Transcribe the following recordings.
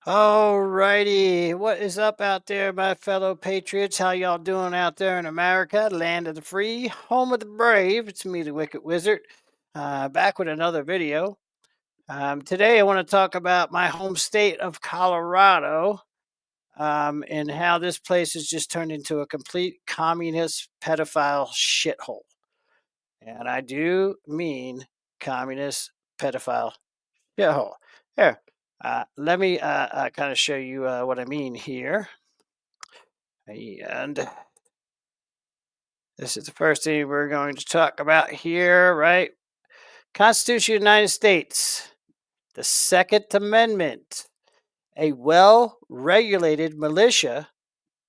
Alrighty, what is up out there, my fellow patriots? How y'all doing out there in America, land of the free, home of the brave? It's me, the Wicked Wizard, back with another video. Today, I want to talk about my home state of Colorado, and how this place has just turned into a complete communist pedophile shithole. And I do mean communist pedophile shithole. Here, let me kind of show you what I mean here. And this is the first thing we're going to talk about here, right? Constitution of the United States, the Second Amendment, a well regulated militia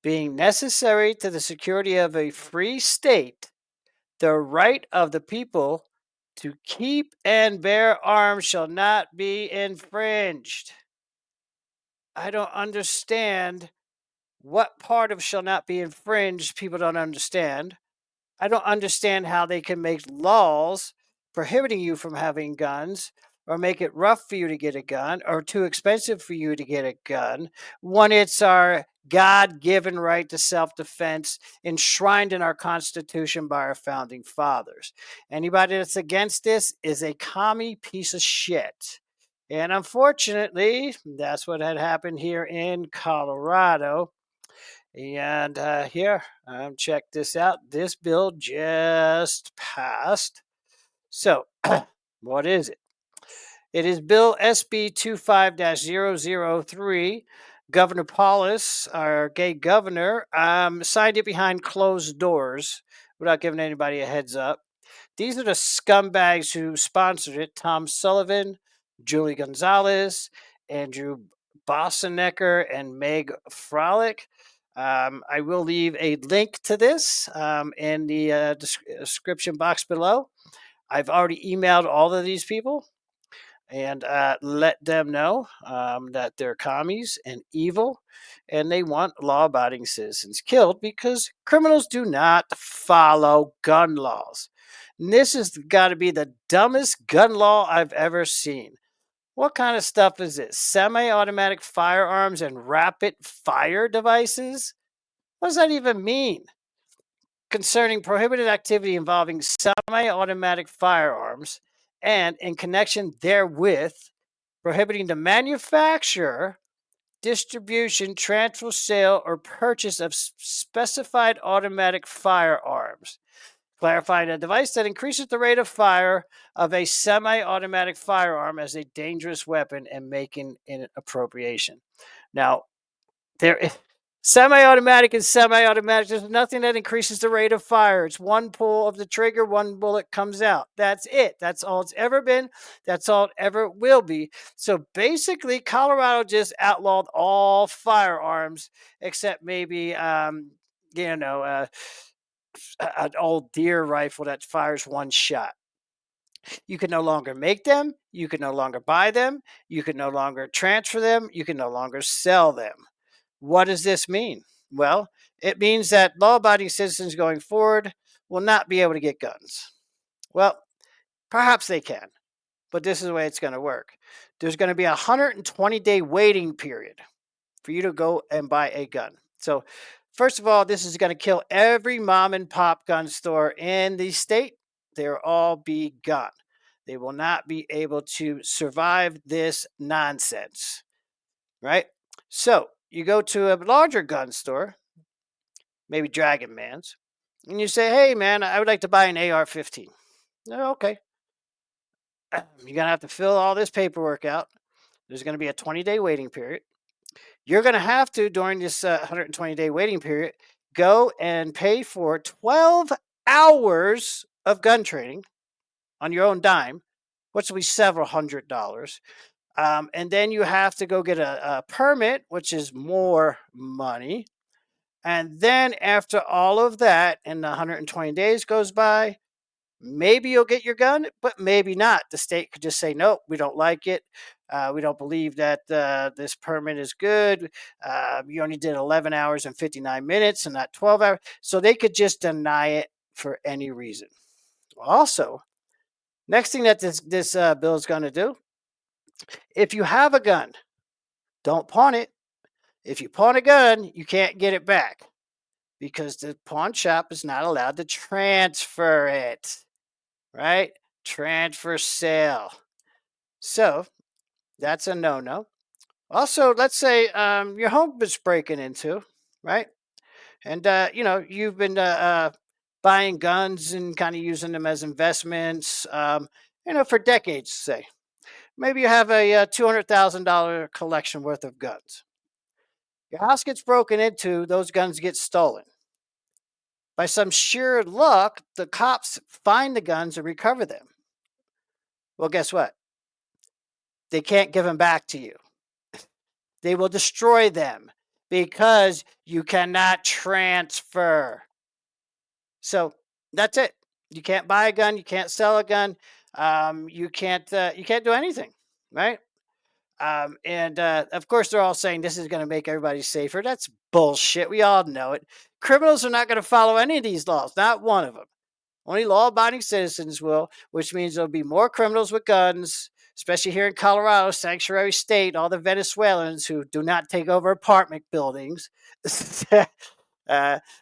being necessary to the security of a free state, the right of the people to keep and bear arms shall not be infringed. I don't understand what part of shall not be infringed people don't understand. I don't understand how they can make laws prohibiting you from having guns or make it rough for you to get a gun or too expensive for you to get a gun when it's our God given right to self defense enshrined in our Constitution by our founding fathers. Anybody that's against this is a commie piece of shit. And unfortunately, that's what had happened here in Colorado. And here, check this out. This bill just passed. So, what is it? It is Bill SB 25-003. Governor Polis, our gay governor, signed it behind closed doors without giving anybody a heads up. These are the scumbags who sponsored it: Tom Sullivan, Julie Gonzalez, Andrew Bossenecker, and Meg Frolic. I will leave a link to this in the description box below. I've already emailed all of these people and let them know that they're commies and evil, and they want law abiding citizens killed because criminals do not follow gun laws. And this has got to be the dumbest gun law I've ever seen. What kind of stuff is this? Semi automatic firearms and rapid fire devices? What does that even mean? Concerning prohibited activity involving semi automatic firearms and in connection therewith, prohibiting the manufacture, distribution, transfer, sale, or purchase of specified automatic firearms. Clarifying a device that increases the rate of fire of a semi automatic firearm as a dangerous weapon and making an appropriation. Now, there semi-automatic and semi-automatic. There's nothing that increases the rate of fire. It's one pull of the trigger, one bullet comes out. That's it. That's all it's ever been. That's all it ever will be. So basically, Colorado just outlawed all firearms except maybe, an old deer rifle that fires one shot. You can no longer make them. You can no longer buy them. You can no longer transfer them. You can no longer sell them. What does this mean? Well, it means that law abiding citizens going forward will not be able to get guns. Well, perhaps they can, but this is the way it's going to work. There's going to be a 120-day waiting period for you to go and buy a gun. So, first of all, this is going to kill every mom and pop gun store in the state. They'll all be gone. They will not be able to survive this nonsense, right? So, you go to a larger gun store, maybe Dragon Man's, and you say, "Hey, man, I would like to buy an AR-15." "Oh, okay." You're going to have to fill all this paperwork out. There's going to be a 20-day waiting period. You're going to have to, during this 120-day waiting period, go and pay for 12 hours of gun training on your own dime, which will be several $100s. And then you have to go get a permit, which is more money. And then after all of that, and the 120 days goes by, maybe you'll get your gun, but maybe not. The state could just say, nope, we don't like it. We don't believe that this permit is good. You only did 11 hours and 59 minutes and not 12 hours. So they could just deny it for any reason. Also, next thing that this bill is going to do, if you have a gun Don't pawn it. If you pawn a gun, you can't get it back because the pawn shop is not allowed to transfer it, right? Transfer sale. So that's a no no. Also, let's say your home is breaking into, right? And you've been buying guns and kind of using them as investments, for decades. Say maybe you have a $200,000 collection worth of guns. Your house gets broken into; those guns get stolen. By some sheer luck, the cops find the guns and recover them. Well, guess what? They can't give them back to you. They will destroy them because you cannot transfer. So that's it. You can't buy a gun. You can't sell a gun. You can't do anything, right? And of course, they're all saying this is going to make everybody safer. That's bullshit. We all know it. Criminals are not going to follow any of these laws. Not one of them. Only law-abiding citizens will, which means there'll be more criminals with guns, especially here in Colorado, sanctuary state. All the Venezuelans who do not take over apartment buildings.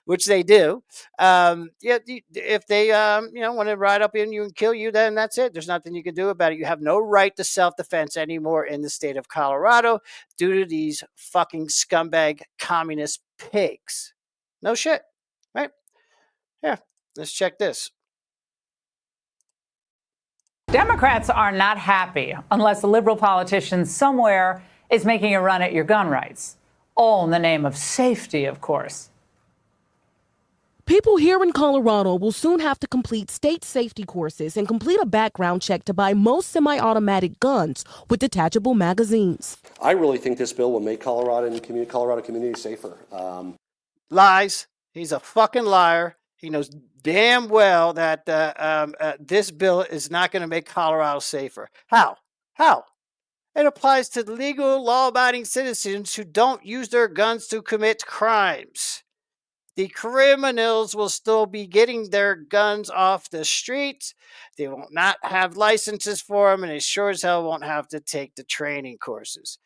Which they do. Yeah, if they want to ride up in you and kill you, then that's it. There's nothing you can do about it. You have no right to self-defense anymore in the state of Colorado due to these fucking scumbag communist pigs. No shit, right? Yeah, let's check this. Democrats are not happy unless the liberal politician somewhere is making a run at your gun rights. All in the name of safety, of course. People here in Colorado will soon have to complete state safety courses and complete a background check to buy most semi-automatic guns with detachable magazines. I really think this bill will make Colorado communities safer. Lies. He's a fucking liar. He knows damn well that this bill is not going to make Colorado safer. How? It applies to legal, law-abiding citizens who don't use their guns to commit crimes. The criminals will still be getting their guns off the streets. They will not have licenses for them, and they sure as hell won't have to take the training courses.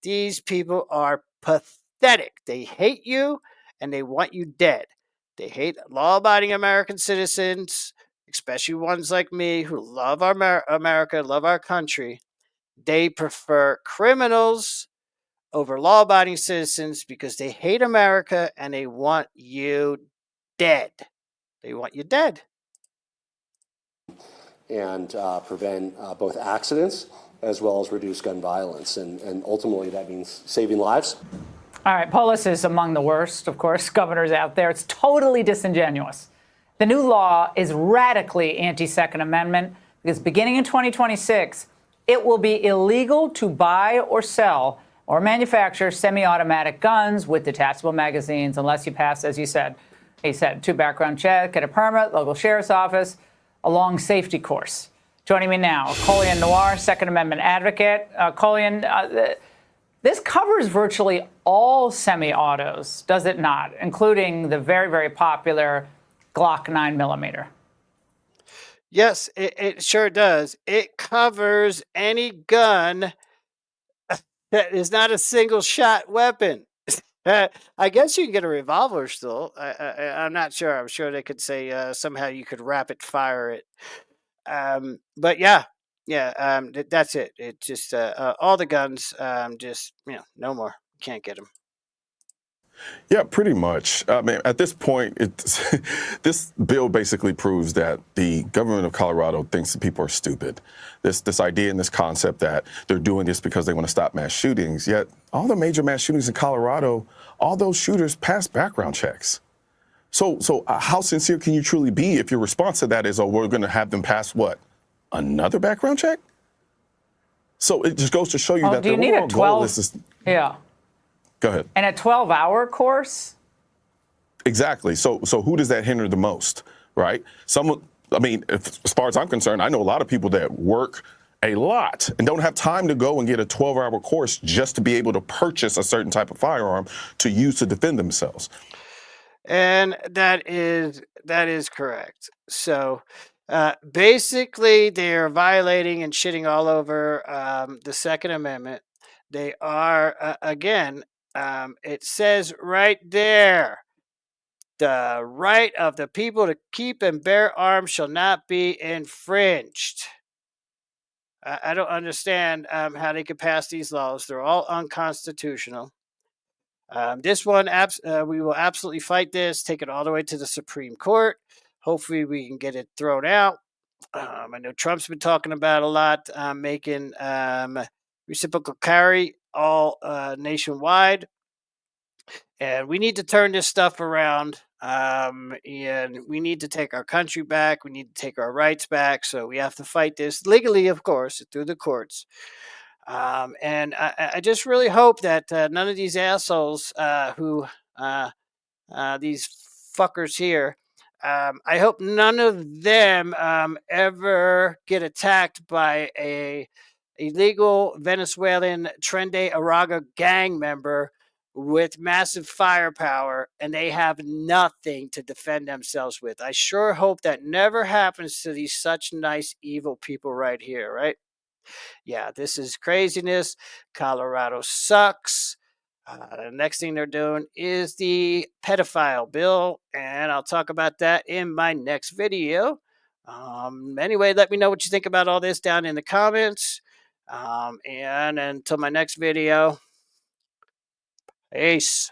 These people are pathetic. They hate you, and they want you dead. They hate law-abiding American citizens, especially ones like me who love our America, love our country. They prefer criminals over law-abiding citizens because they hate America and they want you dead. They want you dead. And prevent both accidents as well as reduce gun violence. And ultimately, that means saving lives. All right, Polis is among the worst, of course, governors out there. It's totally disingenuous. The new law is radically anti-Second Amendment because beginning in 2026, it will be illegal to buy or sell or manufacture semi-automatic guns with detachable magazines unless you pass, as he said, two background check, get a permit, local sheriff's office, a long safety course. Joining me now, Colian Noir, Second Amendment advocate. Colian, this covers virtually all semi-autos, does it not, including the very, very popular Glock 9mm? Yes, it sure does. It covers any gun that is not a single shot weapon. I guess you can get a revolver still. I'm not sure. I'm sure they could say somehow you could rapid fire it. But yeah, that's it. It just all the guns, just no more. Can't get them. Yeah, pretty much. I mean, at this point, this bill basically proves that the government of Colorado thinks that people are stupid. This idea and this concept that they're doing this because they want to stop mass shootings. Yet all the major mass shootings in Colorado, all those shooters pass background checks. So how sincere can you truly be if your response to that is, oh, we're going to have them pass what? Another background check? So it just goes to show you that the overall goal is this. Yeah. Go ahead. And a 12-hour course? Exactly. So who does that hinder the most, right? As far as I'm concerned, I know a lot of people that work a lot and don't have time to go and get a 12-hour course just to be able to purchase a certain type of firearm to use to defend themselves. And that is correct. So Basically, they're violating and shitting all over the Second Amendment. They are, again, it says right there, the right of the people to keep and bear arms shall not be infringed. I don't understand how they could pass these laws. They're all unconstitutional. This one, we will absolutely fight this, take it all the way to the Supreme Court. Hopefully, we can get it thrown out. I know Trump's been talking about a lot, making reciprocal carry all nationwide. And we need to turn this stuff around. And we need to take our country back. We need to take our rights back. So we have to fight this legally, of course, through the courts. And I just really hope that none of these assholes who these fuckers here. I hope none of them ever get attacked by a illegal Venezuelan Trende Araga gang member with massive firepower, and they have nothing to defend themselves with. I sure hope that never happens to these such nice evil people right here, right? Yeah, this is craziness. Colorado sucks. The next thing they're doing is the pedophile bill, and I'll talk about that in my next video. Anyway, let me know what you think about all this down in the comments. And until my next video, peace.